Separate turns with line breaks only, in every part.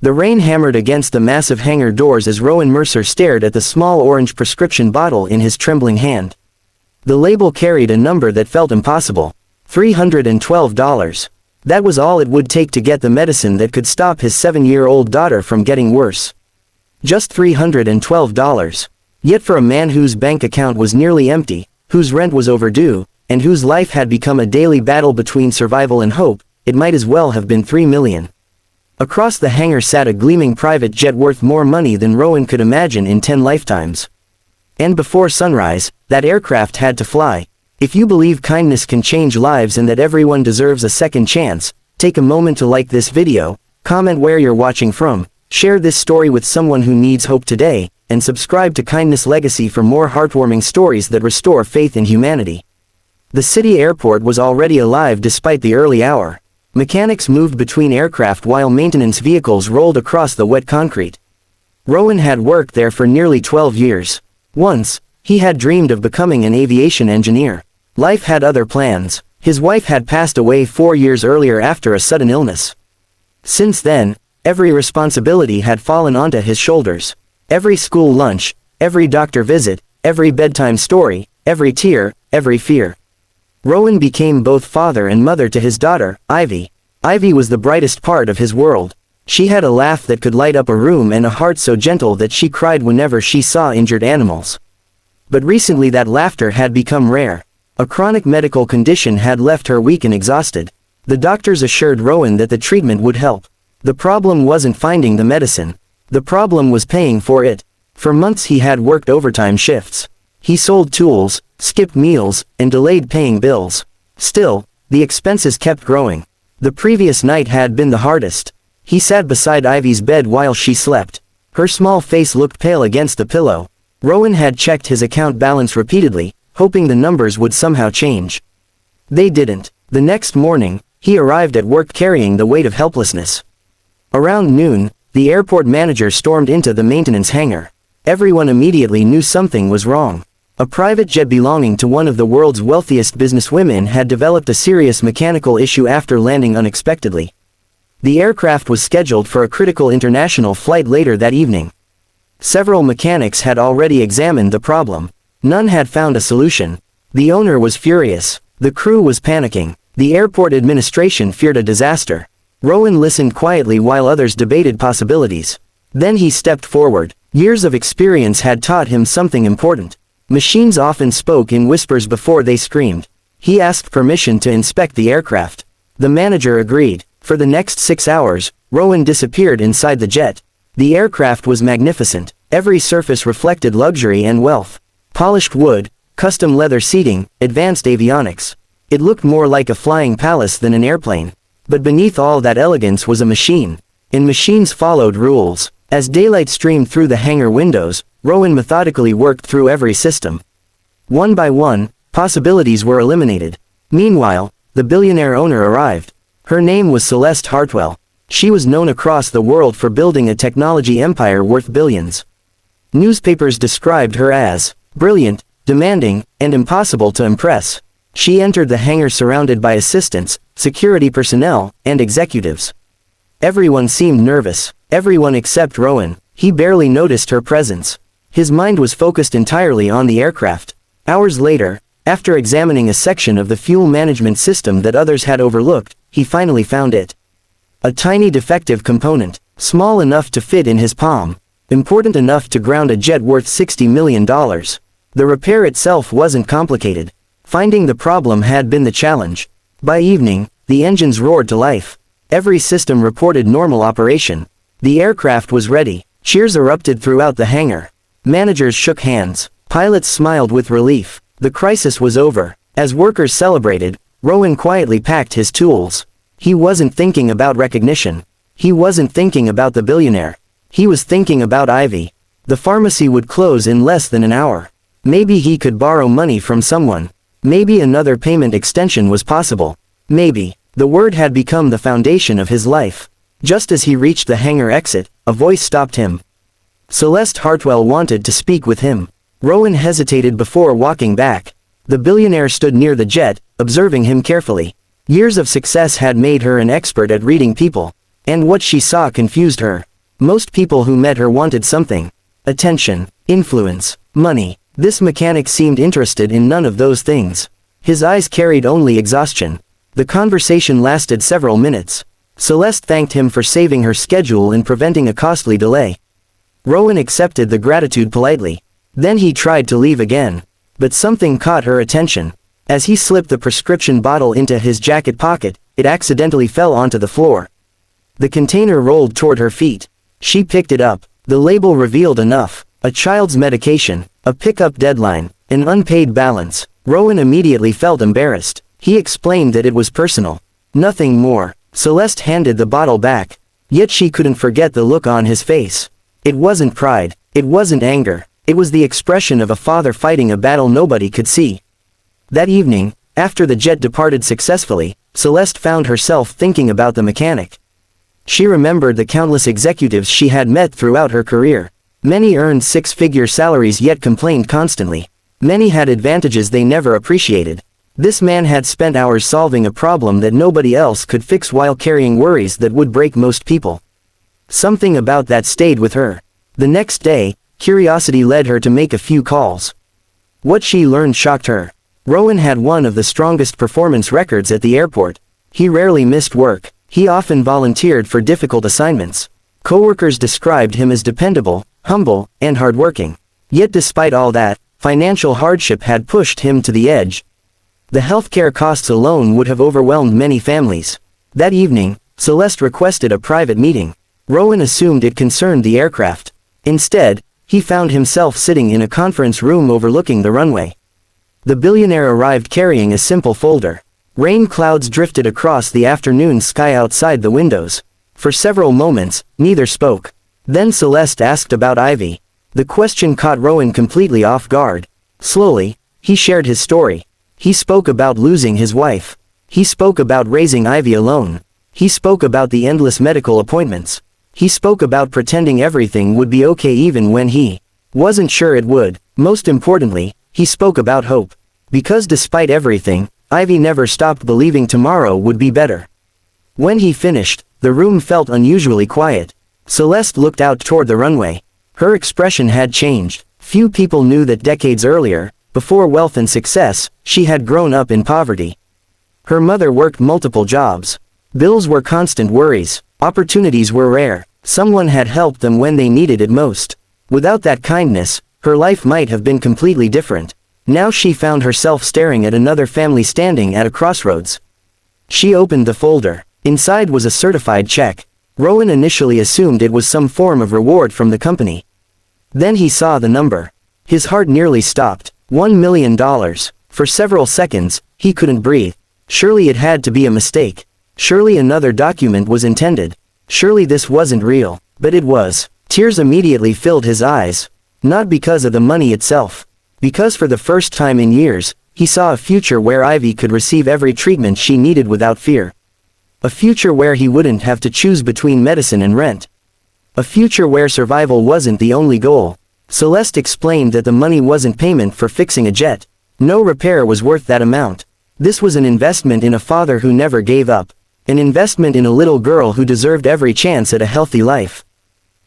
The rain hammered against the massive hangar doors as Rowan Mercer stared at the small orange prescription bottle in his trembling hand. The label carried a number that felt impossible. $312. That was all it would take to get the medicine that could stop his 7-year-old daughter from getting worse. Just $312. Yet for a man whose bank account was nearly empty, whose rent was overdue, and whose life had become a daily battle between survival and hope, it might as well have been $3 million. Across the hangar sat a gleaming private jet worth more money than Rowan could imagine in 10 lifetimes. And before sunrise, that aircraft had to fly. If you believe kindness can change lives and that everyone deserves a second chance, take a moment to like this video, comment where you're watching from, share this story with someone who needs hope today, and subscribe to Kindness Legacy for more heartwarming stories that restore faith in humanity. The city airport was already alive despite the early hour. Mechanics moved between aircraft while maintenance vehicles rolled across the wet concrete. Rowan had worked there for nearly 12 years. Once, he had dreamed of becoming an aviation engineer. Life had other plans. His wife had passed away 4 years earlier after a sudden illness. Since then, every responsibility had fallen onto his shoulders. Every school lunch, every doctor visit, every bedtime story, every tear, every fear. Rowan became both father and mother to his daughter, Ivy. Ivy was the brightest part of his world. She had a laugh that could light up a room and a heart so gentle that she cried whenever she saw injured animals. But recently that laughter had become rare. A chronic medical condition had left her weak and exhausted. The doctors assured Rowan that the treatment would help. The problem wasn't finding the medicine. The problem was paying for it. For months he had worked overtime shifts. He sold tools, skipped meals, and delayed paying bills. Still, the expenses kept growing. The previous night had been the hardest. He sat beside Ivy's bed while she slept. Her small face looked pale against the pillow. Rowan had checked his account balance repeatedly, hoping the numbers would somehow change. They didn't. The next morning, he arrived at work carrying the weight of helplessness. Around noon, the airport manager stormed into the maintenance hangar. Everyone immediately knew something was wrong. A private jet belonging to one of the world's wealthiest businesswomen had developed a serious mechanical issue after landing unexpectedly. The aircraft was scheduled for a critical international flight later that evening. Several mechanics had already examined the problem. None had found a solution. The owner was furious. The crew was panicking. The airport administration feared a disaster. Rowan listened quietly while others debated possibilities. Then he stepped forward. Years of experience had taught him something important. Machines often spoke in whispers before they screamed. He asked permission to inspect the aircraft. The manager agreed. For the next 6 hours, Rowan disappeared inside the jet. The aircraft was magnificent. Every surface reflected luxury and wealth. Polished wood, custom leather seating, advanced avionics. It looked more like a flying palace than an airplane. But beneath all that elegance was a machine. And machines followed rules. As daylight streamed through the hangar windows, Rowan methodically worked through every system. One by one, possibilities were eliminated. Meanwhile, the billionaire owner arrived. Her name was Celeste Hartwell. She was known across the world for building a technology empire worth billions. Newspapers described her as brilliant, demanding, and impossible to impress. She entered the hangar surrounded by assistants, security personnel, and executives. Everyone seemed nervous. Everyone except Rowan. He barely noticed her presence. His mind was focused entirely on the aircraft. Hours later, after examining a section of the fuel management system that others had overlooked, he finally found it. A tiny defective component, small enough to fit in his palm, important enough to ground a jet worth $60 million. The repair itself wasn't complicated. Finding the problem had been the challenge. By evening, the engines roared to life. Every system reported normal operation. The aircraft was ready. Cheers erupted throughout the hangar. Managers shook hands. Pilots smiled with relief. The crisis was over. As workers celebrated, Rowan quietly packed his tools. He wasn't thinking about recognition. He wasn't thinking about the billionaire. He was thinking about Ivy. The pharmacy would close in less than an hour. Maybe he could borrow money from someone. Maybe another payment extension was possible. Maybe. The word had become the foundation of his life. Just as he reached the hangar exit, a voice stopped him. Celeste Hartwell wanted to speak with him. Rowan hesitated before walking back. The billionaire stood near the jet, observing him carefully. Years of success had made her an expert at reading people. And what she saw confused her. Most people who met her wanted something. Attention, influence, money. This mechanic seemed interested in none of those things. His eyes carried only exhaustion. The conversation lasted several minutes. Celeste thanked him for saving her schedule and preventing a costly delay. Rowan accepted the gratitude politely. Then he tried to leave again. But something caught her attention. As he slipped the prescription bottle into his jacket pocket, it accidentally fell onto the floor. The container rolled toward her feet. She picked it up. The label revealed enough. A child's medication, a pickup deadline, an unpaid balance. Rowan immediately felt embarrassed. He explained that it was personal. Nothing more. Celeste handed the bottle back. Yet she couldn't forget the look on his face. It wasn't pride. It wasn't anger. It was the expression of a father fighting a battle nobody could see. That evening, after the jet departed successfully, Celeste found herself thinking about the mechanic. She remembered the countless executives she had met throughout her career. Many earned six-figure salaries yet complained constantly. Many had advantages they never appreciated. This man had spent hours solving a problem that nobody else could fix while carrying worries that would break most people. Something about that stayed with her. The next day, curiosity led her to make a few calls. What she learned shocked her. Rowan had one of the strongest performance records at the airport. He rarely missed work. He often volunteered for difficult assignments. Coworkers described him as dependable, humble, and hardworking. Yet despite all that, financial hardship had pushed him to the edge. The healthcare costs alone would have overwhelmed many families. That evening, Celeste requested a private meeting. Rowan assumed it concerned the aircraft. Instead, he found himself sitting in a conference room overlooking the runway. The billionaire arrived carrying a simple folder. Rain clouds drifted across the afternoon sky outside the windows. For several moments, neither spoke. Then Celeste asked about Ivy. The question caught Rowan completely off guard. Slowly, he shared his story. He spoke about losing his wife. He spoke about raising Ivy alone. He spoke about the endless medical appointments. He spoke about pretending everything would be okay even when he wasn't sure it would. Most importantly, he spoke about hope. Because despite everything, Ivy never stopped believing tomorrow would be better. When he finished, the room felt unusually quiet. Celeste looked out toward the runway. Her expression had changed. Few people knew that decades earlier, before wealth and success, she had grown up in poverty. Her mother worked multiple jobs. Bills were constant worries. Opportunities were rare. Someone had helped them when they needed it most. Without that kindness, her life might have been completely different. Now she found herself staring at another family standing at a crossroads. She opened the folder. Inside was a certified check. Rowan initially assumed it was some form of reward from the company. Then he saw the number. His heart nearly stopped. $1 million. For several seconds, he couldn't breathe. Surely it had to be a mistake. Surely another document was intended. Surely this wasn't real. But it was. Tears immediately filled his eyes. Not because of the money itself. Because for the first time in years, he saw a future where Ivy could receive every treatment she needed without fear. A future where he wouldn't have to choose between medicine and rent. A future where survival wasn't the only goal. Celeste explained that the money wasn't payment for fixing a jet. No repair was worth that amount. This was an investment in a father who never gave up. An investment in a little girl who deserved every chance at a healthy life.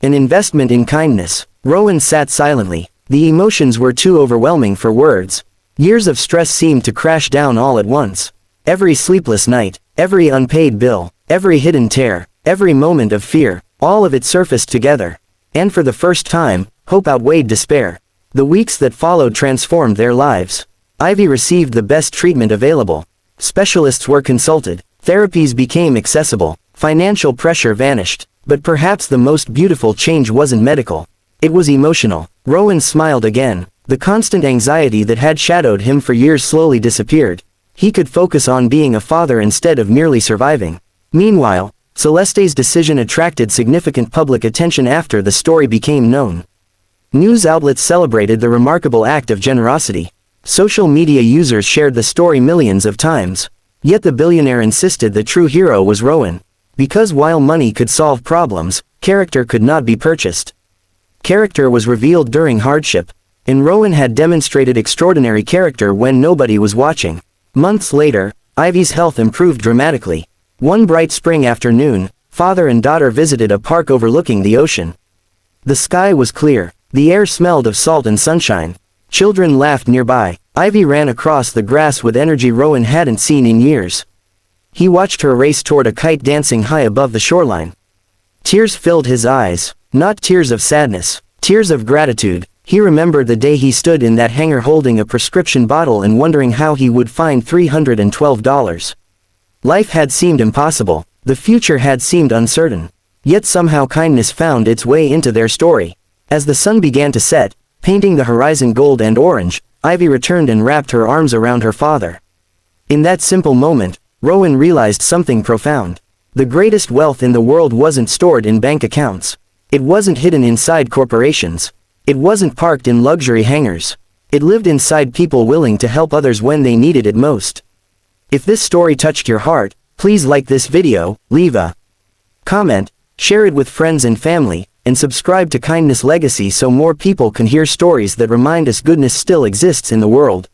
An investment in kindness. Rowan sat silently. The emotions were too overwhelming for words. Years of stress seemed to crash down all at once. Every sleepless night, every unpaid bill, every hidden tear, every moment of fear, all of it surfaced together. And for the first time, hope outweighed despair. The weeks that followed transformed their lives. Ivy received the best treatment available. Specialists were consulted. Therapies became accessible. Financial pressure vanished. But perhaps the most beautiful change wasn't medical. It was emotional. Rowan smiled again. The constant anxiety that had shadowed him for years slowly disappeared. He could focus on being a father instead of merely surviving. Meanwhile, Celeste's decision attracted significant public attention after the story became known. News outlets celebrated the remarkable act of generosity. Social media users shared the story millions of times. Yet the billionaire insisted the true hero was Rowan. Because while money could solve problems, character could not be purchased. Character was revealed during hardship. And Rowan had demonstrated extraordinary character when nobody was watching. Months later, Ivy's health improved dramatically. One bright spring afternoon, father and daughter visited a park overlooking the ocean. The sky was clear. The air smelled of salt and sunshine. Children laughed nearby. Ivy ran across the grass with energy Rowan hadn't seen in years. He watched her race toward a kite dancing high above the shoreline. Tears filled his eyes. Not tears of sadness. Tears of gratitude. He remembered the day he stood in that hangar holding a prescription bottle and wondering how he would find $312. Life had seemed impossible. The future had seemed uncertain. Yet somehow kindness found its way into their story. As the sun began to set, painting the horizon gold and orange, Ivy returned and wrapped her arms around her father. In that simple moment, Rowan realized something profound. The greatest wealth in the world wasn't stored in bank accounts. It wasn't hidden inside corporations. It wasn't parked in luxury hangars. It lived inside people willing to help others when they needed it most. If this story touched your heart, please like this video, leave a comment, share it with friends and family, and subscribe to Kindness Legacy so more people can hear stories that remind us goodness still exists in the world.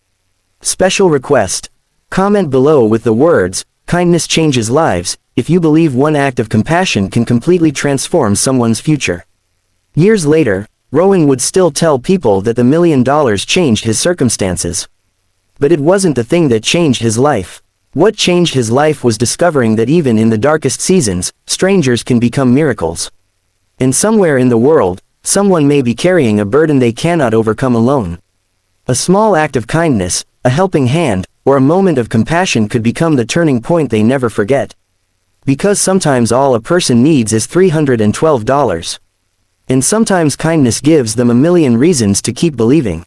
Special request. Comment below with the words, "Kindness changes lives," if you believe one act of compassion can completely transform someone's future. Years later, Rowan would still tell people that the $1 million changed his circumstances. But it wasn't the thing that changed his life. What changed his life was discovering that even in the darkest seasons, strangers can become miracles. And somewhere in the world, someone may be carrying a burden they cannot overcome alone. A small act of kindness, a helping hand, or a moment of compassion could become the turning point they never forget. Because sometimes all a person needs is $312. And sometimes kindness gives them a million reasons to keep believing.